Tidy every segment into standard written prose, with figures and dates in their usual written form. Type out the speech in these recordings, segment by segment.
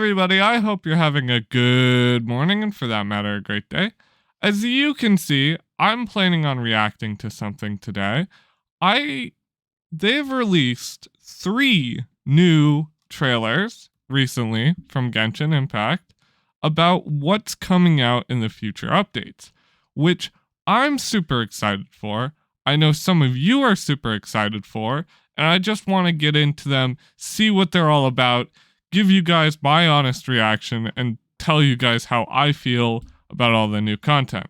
everybody, I hope you're having a good morning and for that matter, a great day. As you can see, I'm planning on reacting to something today. They've released 3 new trailers recently from Genshin Impact about what's coming out in the future updates, which I'm super excited for. I know some of you are super excited for, and I just want to get into them, see what they're all about, give you guys my honest reaction, and tell you guys how I feel about all the new content.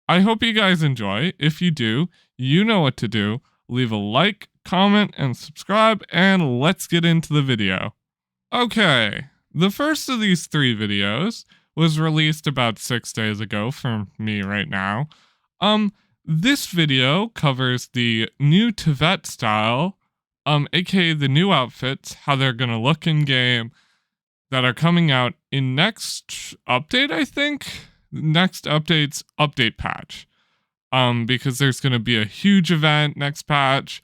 I hope you guys enjoy. If you do, you know what to do. Leave a like, comment, and subscribe, and let's get into the video. Okay, the first of these 3 videos was released about 6 days ago for me right now. This video covers the new Tevet style, aka the new outfits, how they're gonna look in game, that are coming out in next update, I think? Next update's update patch. Because there's gonna be a huge event next patch.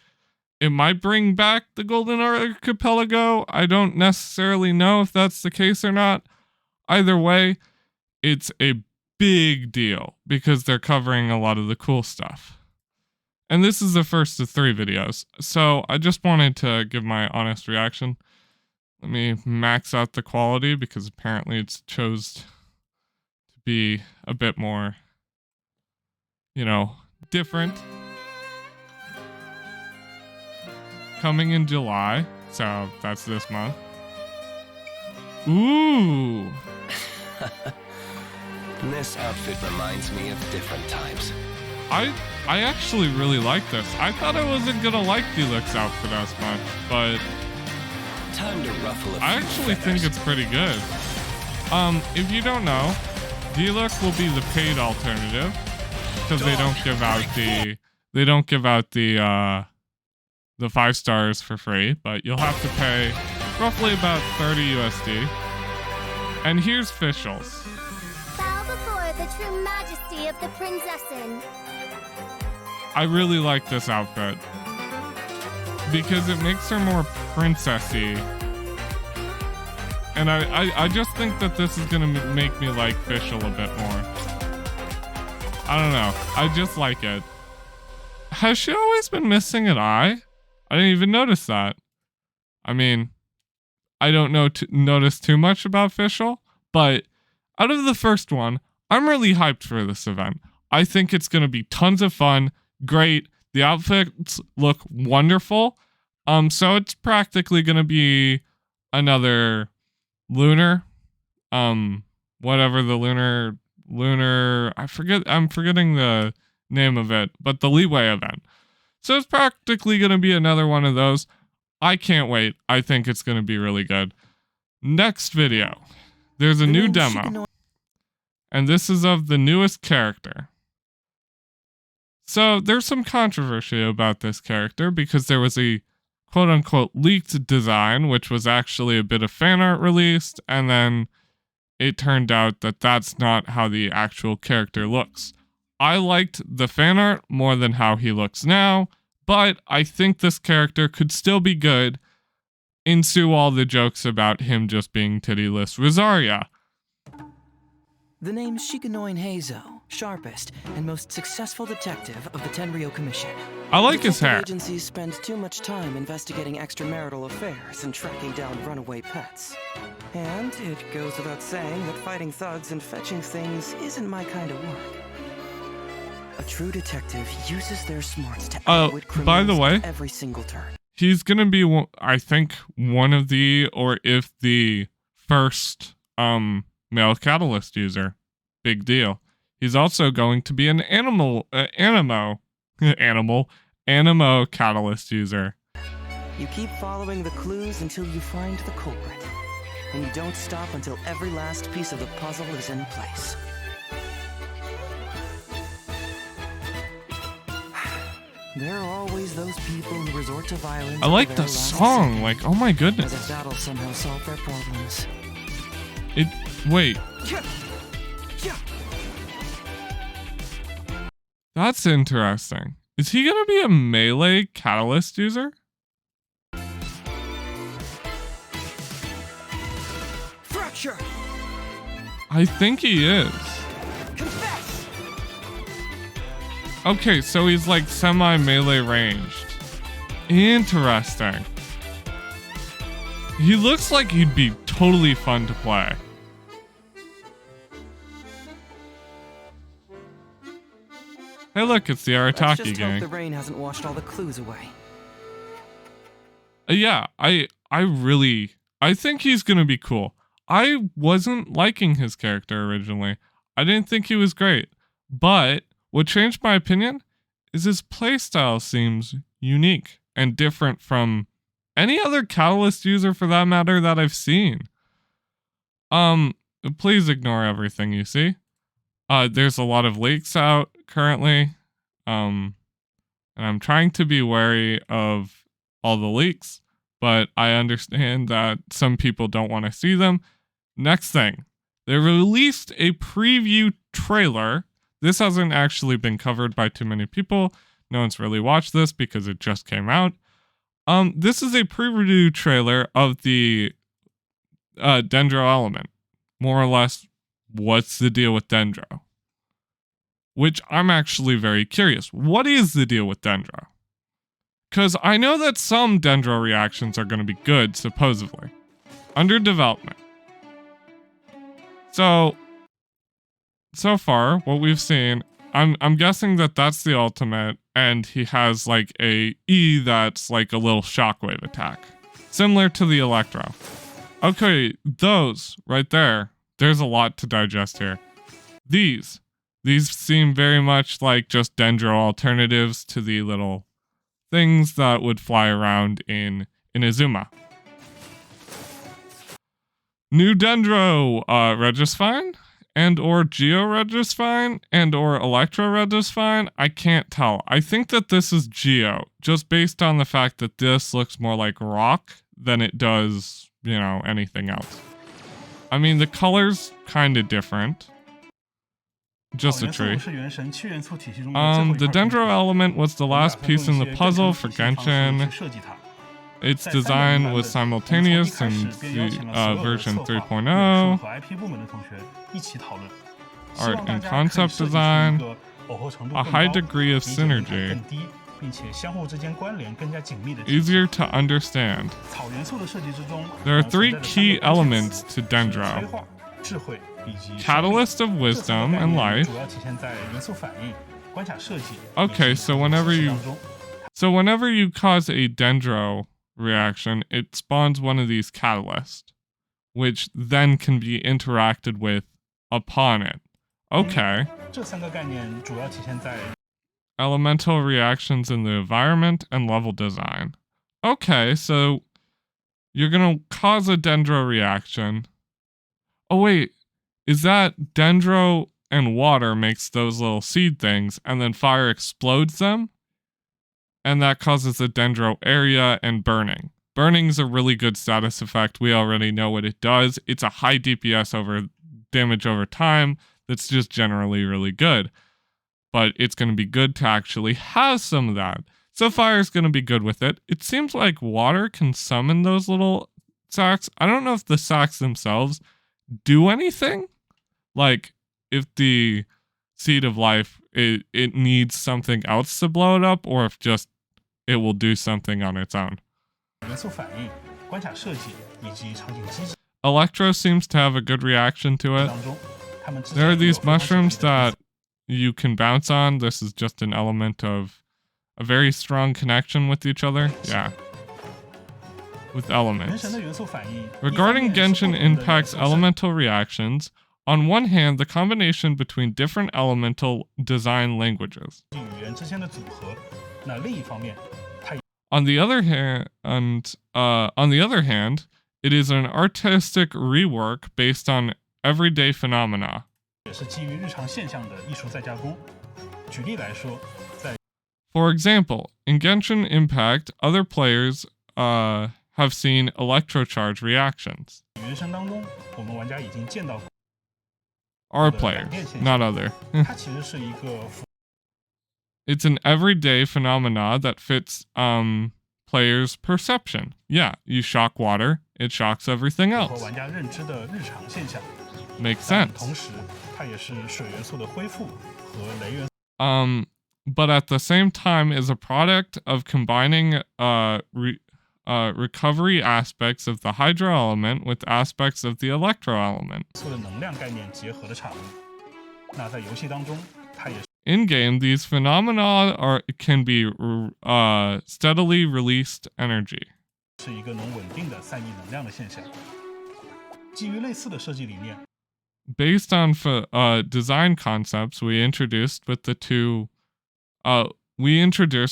It might bring back the Golden Archipelago. I don't necessarily know if that's the case or not. Either way, it's a big deal because they're covering a lot of the cool stuff. And this is the first of 3 videos, so I just wanted to give my honest reaction. Let me max out the quality because apparently it's chose to be a bit more, different. Coming in July, so that's this month. Ooh! This outfit reminds me of different times. I actually really like this. I thought I wasn't gonna like Deluxe outfit as much, but time to ruffle a few I actually feathers. think it's pretty good. If you don't know, Deluxe will be the paid alternative because they don't give out the 5 stars for free, but you'll have to pay roughly about 30 USD. And here's Fischl's. Bow before the true majesty of the Prinzessin. I really like this outfit because it makes her more princessy. And I just think that this is gonna make me like Fischl a bit more. I don't know. I just like it. Has she always been missing an eye? I didn't even notice that. I mean, I don't notice too much about Fischl, but out of the first one, I'm really hyped for this event. I think it's going to be tons of fun, great. The outfits look wonderful. So it's practically going to be another lunar, whatever the lunar, I'm forgetting the name of it, but the Leeway event. So it's practically going to be another one of those. I can't wait. I think it's going to be really good. Next video. There's a new demo. And this is of the newest character. So there's some controversy about this character because there was a quote-unquote leaked design, which was actually a bit of fan art released, and then it turned out that that's not how the actual character looks. I liked the fan art more than how he looks now, but I think this character could still be good, ensue all the jokes about him just being tittyless Rosaria. The name's Shikanoin Heizou, sharpest and most successful detective of the Tenryou Commission. I like his hair. Agencies spend too much time investigating extramarital affairs and tracking down runaway pets. And it goes without saying that fighting thugs and fetching things isn't my kind of work. A true detective uses their smarts to outwit criminals by the way, every single turn. He's gonna be, I think, one of the, or if the first, male catalyst user. Big deal. He's also going to be an animo catalyst user. You keep following the clues until you find the culprit. And you don't stop until every last piece of the puzzle is in place. There are always those people who resort to violence. I like the song, like, oh my goodness. As if that'll somehow solve their problems. Wait. That's interesting. Is he gonna be a melee catalyst user? capture! I think he is. Confess! Okay, so he's like semi-melee ranged. Interesting. He looks like he'd be totally fun to play. Hey look, it's the Let's Arataki just hope gang. the rain hasn't washed all the clues away. Yeah, I think he's gonna be cool. I wasn't liking his character originally. I didn't think he was great. But what changed my opinion is his playstyle seems unique and different from any other Catalyst user for that matter that I've seen. Please ignore everything you see. There's a lot of leaks out currently. And I'm trying to be wary of all the leaks, but I understand that some people don't want to see them. Next thing, they released a preview trailer. This hasn't actually been covered by too many people. No one's really watched this because it just came out. This is a preview trailer of the Dendro element. More or less, what's the deal with Dendro? Which I'm actually very curious. What is the deal with Dendro? Because I know that some Dendro reactions are going to be good, supposedly. Under development. So far, what we've seen, I'm guessing that that's the ultimate, and he has like a E that's like a little shockwave attack. Similar to the Electro. Okay, those right there. There's a lot to digest here. These seem very much like just Dendro alternatives to the little things that would fly around in Inazuma. New Dendro Regisfine and or Geo Regisfine and or Electro Regisfine. I can't tell. I think that this is Geo, just based on the fact that this looks more like rock than it does, you know, anything else. I mean, the color's kind of different. Just a tree. The Dendro element was the last piece in the puzzle for Genshin. Its design was simultaneous in the version 3.0. Art and concept design. A high degree of synergy. Easier to understand. There are 3 key elements to Dendro. Catalyst of wisdom and life. Okay, so whenever you cause a Dendro reaction, it spawns one of these catalysts, which then can be interacted with upon it. Okay. Elemental reactions in the environment and level design. Okay, so you're gonna cause a Dendro reaction. Oh wait, is that Dendro and water makes those little seed things, and then fire explodes them? And that causes a Dendro area and burning. Burning's a really good status effect. We already know what it does. It's a high DPS over damage over time that's just generally really good. But it's going to be good to actually have some of that. So fire's going to be good with it. It seems like water can summon those little sacks. I don't know if the sacks themselves do anything. Like, if the seed of life, it needs something else to blow it up, or if just it will do something on its own. Electro seems to have a good reaction to it. There are these mushrooms that you can bounce on. This is just an element of a very strong connection with each other. Yeah. With elements. Regarding Genshin Impact's elemental reactions, on one hand, the combination between different elemental design languages. On the other hand, it is an artistic rework based on everyday phenomena. For example, in Genshin Impact, other players have seen electrocharge reactions. Our players, not other. It's an everyday phenomena that fits players' perception. Yeah, you shock water, it shocks everything 符合 else. 玩家认知的日常现象。 Makes 但 sense. 同时，它也是水元素的恢复和雷元 But at the same time is a product of combining recovery aspects of the hydro element with aspects of the electro element. 素的能量概念结合的产物。那在游戏当中，它也 In game, these phenomena can be steadily released energy. 是一个能稳定的散逸能量的现象。基于类似的设计理念， Based on design concepts we introduced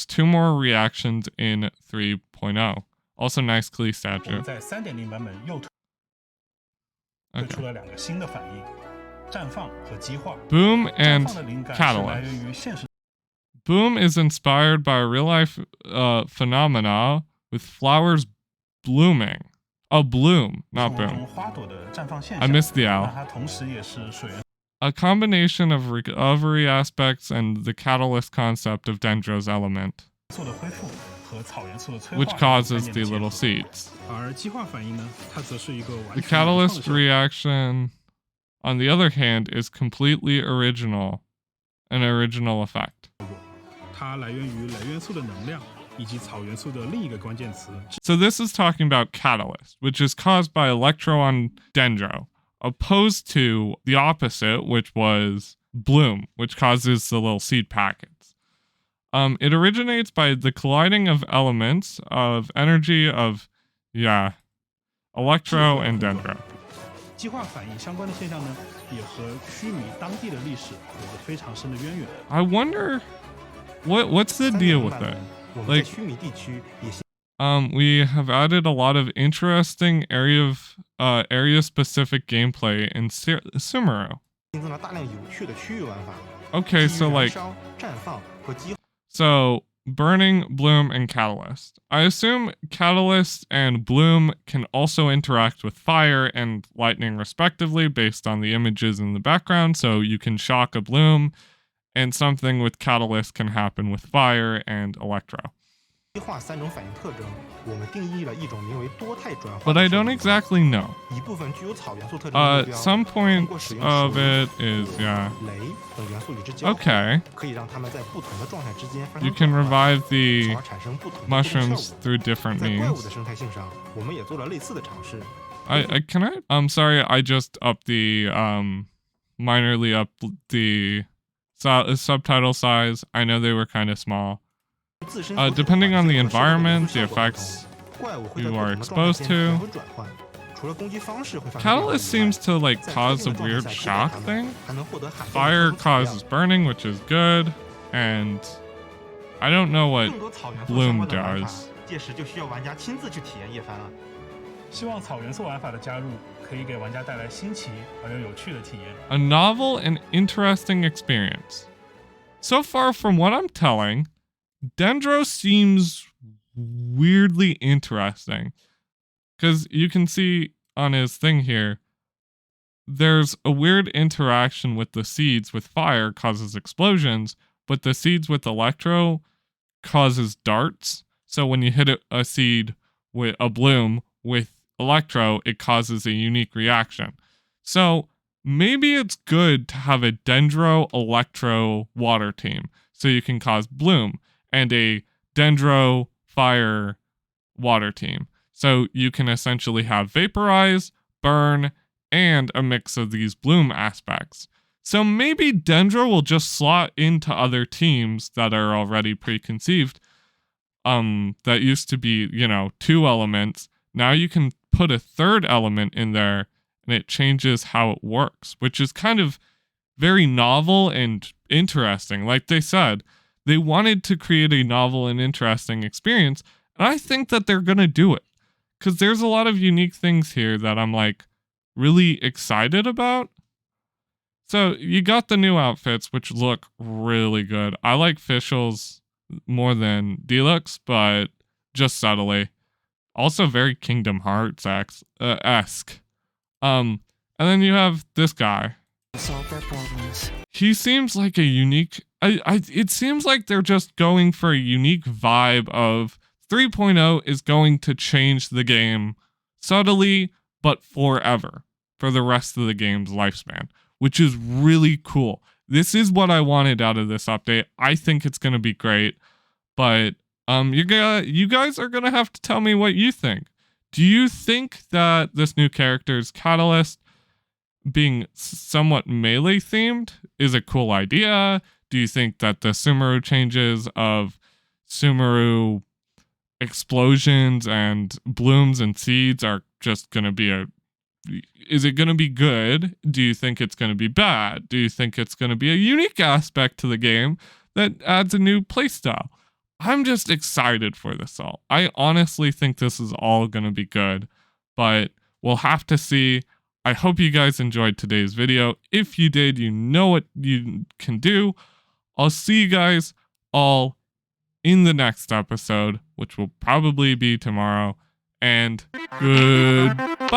two more reactions in 3.0. Also nicely 我们 statured. 在 3.0 版本又推 Okay. 出了2个新的反应：绽放和激化。 Boom 绽 and 放的灵感是来 catalyst. 源于现实 Boom is inspired by real-life phenomena with flowers blooming. Oh, bloom, 生 not 活中 boom. 花朵的绽放现 I 象。 missed the 那 L. 它同时也是水元 A combination of recovery aspects and the catalyst concept of Dendro's element, 素的恢复和草元素的催化 which 两个 causes 概 the 念的 little 结合。 seeds. 而激化反应呢，它则是一个完 The 全原创的 catalyst 效果 reaction, on the other hand, is completely original, an original effect. 它来源于雷元素的能量以及草元素的另一个关键词 So this is talking about catalyst, which is caused by electro on Dendro, opposed to the opposite, which was bloom, which causes the little seed packets. It originates by the colliding of elements of energy of, electro and Dendro. 激化反应相关的现象呢，也和须弥当地的历史有着非常深的渊源。 I wonder what's the deal with it? 我们在 Like- 须弥地区也 We have added a lot of interesting area specific gameplay in Sumeru. 新增了大量有趣的区域玩法， Okay, 基于 so 燃 like 烧、绽放和激 so burning, bloom, and catalyst. I assume catalyst and bloom can also interact with fire and lightning respectively based on the images in the background, so you can shock a bloom, and something with catalyst can happen with fire and electro. 化3种反应特征，我们定义了一种名为多态转换 But 的 I 设 don't 计 exactly know. 一部分具有草元素特征的目标 Some 通过 point 使用 of 水 it is, 雷等元素与之交互 Okay. 可以让它们在不同的状态之间发 You 生 can 转换， revive the 从而产生不同的互动效 mushrooms 果。 through different 在怪物 means. 的生态性上，我们也做了类似的尝试。 I'm sorry, I just upped the minorly up the subtitle size. I know they were kind of small. 自身所处 Depending on 环 the 境和社会的 environment, 元 the 素效果不同 effects 怪物会在 you 不 are 同的状态 exposed 间 to 来回转换。除了攻击方式会发生变化以 Catalyst 外 seems to like 在特 cause 定 a 的状态 weird 下击 shock 败它们 thing. 还能获得罕见的 Fire 特殊材料 causes burning, which is good, and I don't know what 更多草元素 bloom 相关的玩法 does. 届时就需要玩家亲自去体验一番了。希望草元素玩法的加入可以给玩家带来新奇而又有趣的体验。 A novel and interesting experience. So far from what I'm telling, Dendro seems weirdly interesting. Because you can see on his thing here, there's a weird interaction with the seeds with fire causes explosions, but the seeds with electro causes darts. So when you hit a seed with a bloom with electro, it causes a unique reaction. So maybe it's good to have a Dendro electro water team so you can cause bloom, and a Dendro fire water team. So you can essentially have vaporize, burn, and a mix of these bloom aspects. So maybe Dendro will just slot into other teams that are already preconceived. That used to be, 2 elements. Now you can put a third element in there and it changes how it works, which is kind of very novel and interesting. Like they said, they wanted to create a novel and interesting experience, and I think that they're going to do it. Because there's a lot of unique things here that I'm like really excited about. So you got the new outfits, which look really good. I like Fischl's more than Deluxe, but just subtly. Also very Kingdom Hearts esque. And then you have this guy. Solve their problems. He seems like a unique. It seems like they're just going for a unique vibe of 3.0 is going to change the game subtly, but forever for the rest of the game's lifespan, which is really cool. This is what I wanted out of this update. I think it's going to be great, but you guys are going to have to tell me what you think. Do you think that this new character's Catalyst being somewhat melee themed is a cool idea? Do you think that the Sumeru changes of Sumeru explosions and blooms and seeds are just going to be is it going to be good? Do you think it's going to be bad? Do you think it's going to be a unique aspect to the game that adds a new playstyle? I'm just excited for this all. I honestly think this is all going to be good, but we'll have to see. I hope you guys enjoyed today's video. If you did, you know what you can do. I'll see you guys all in the next episode, which will probably be tomorrow. And goodbye.